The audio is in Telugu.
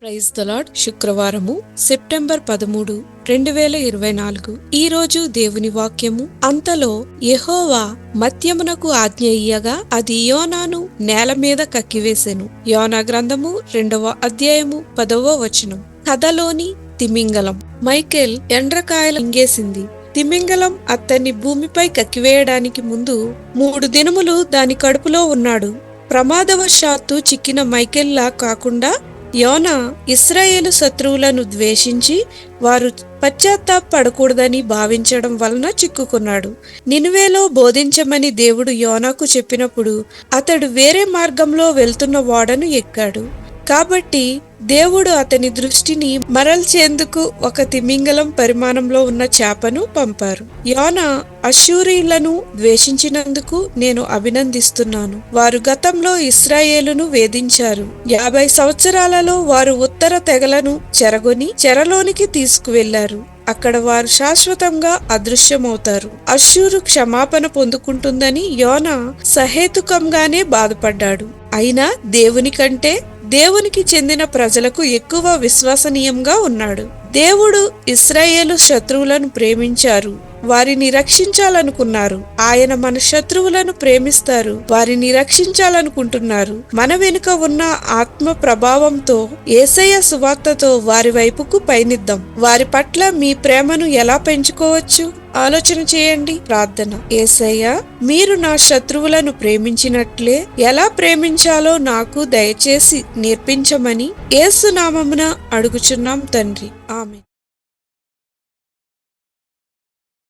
Praise the Lord. శుక్రవారము సెప్టెంబర్ 13, 2024. ఈ రోజు దేవుని వాక్యము. అంతలో యెహోవా మత్యమునకు ఆజ్ఞ ఇయ్యగా అది యోనాను నేల మీద కక్కివేసెను. యోనా గ్రంథము 2వ అధ్యాయము 10వ వచనం. కథలోని తిమింగలం. మైకేల్ ఎండ్రకాయలు మింగేసింది. తిమింగలం అతన్ని భూమిపై కక్కివేయడానికి ముందు 3 దినములు దాని కడుపులో ఉన్నాడు. ప్రమాదవశాత్తు చిక్కిన మైకేల్లా కాకుండా యోనా ఇశ్రాయేలు శత్రువులను ద్వేషించి వారు పశ్చాత్తాపడకూడదని భావించడం వలన చిక్కుకున్నాడు. నినివేలో బోధించమని దేవుడు యోనాకు చెప్పినప్పుడు అతడు వేరే మార్గంలో వెళ్తున్న ఓడను ఎక్కాడు. కాబట్టి దేవుడు అతని దృష్టిని మరల్చేందుకు ఒక తిమింగలం పరిమాణంలో ఉన్న చేపను పంపారు. యోనా అష్షూరీయులను ద్వేషించినందుకు నేను అభినందిస్తున్నాను. వారు గతంలో ఇశ్రాయేలును వేధించారు. 50 సంవత్సరాలలో వారు ఉత్తర తెగలను చెరగొని చెరలోనికి తీసుకువెళ్లారు. అక్కడ వారు శాశ్వతంగా అదృశ్యమవుతారు. అష్షూరు క్షమాపణ పొందుకుంటుందని యోనా సహేతుకంగానే బాధపడ్డాడు. అయినా దేవునికి చెందిన ప్రజలకు ఎక్కువ విశ్వసనీయంగా ఉన్నాడు. దేవుడు ఇశ్రాయేలు శత్రువులను ప్రేమించారు, వారిని రక్షించాలనుకున్నారు. ఆయన మన శత్రువులను ప్రేమిస్తారు, వారిని రక్షించాలనుకుంటున్నారు. మన వెనుక ఉన్న ఆత్మ ప్రభావంతో యేసయ్య సువార్తతో వారి వైపుకు పయనిద్దాం. వారి పట్ల మీ ప్రేమను ఎలా పెంచుకోవచ్చు ఆలోచన చేయండి. ప్రార్థన. యేసయ్య, మీరు నా శత్రువులను ప్రేమించినట్లే ఎలా ప్రేమించాలో నాకు దయచేసి నేర్పించమని యేసు నామమున అడుగుచున్నాం తండ్రి. ఆమేన్.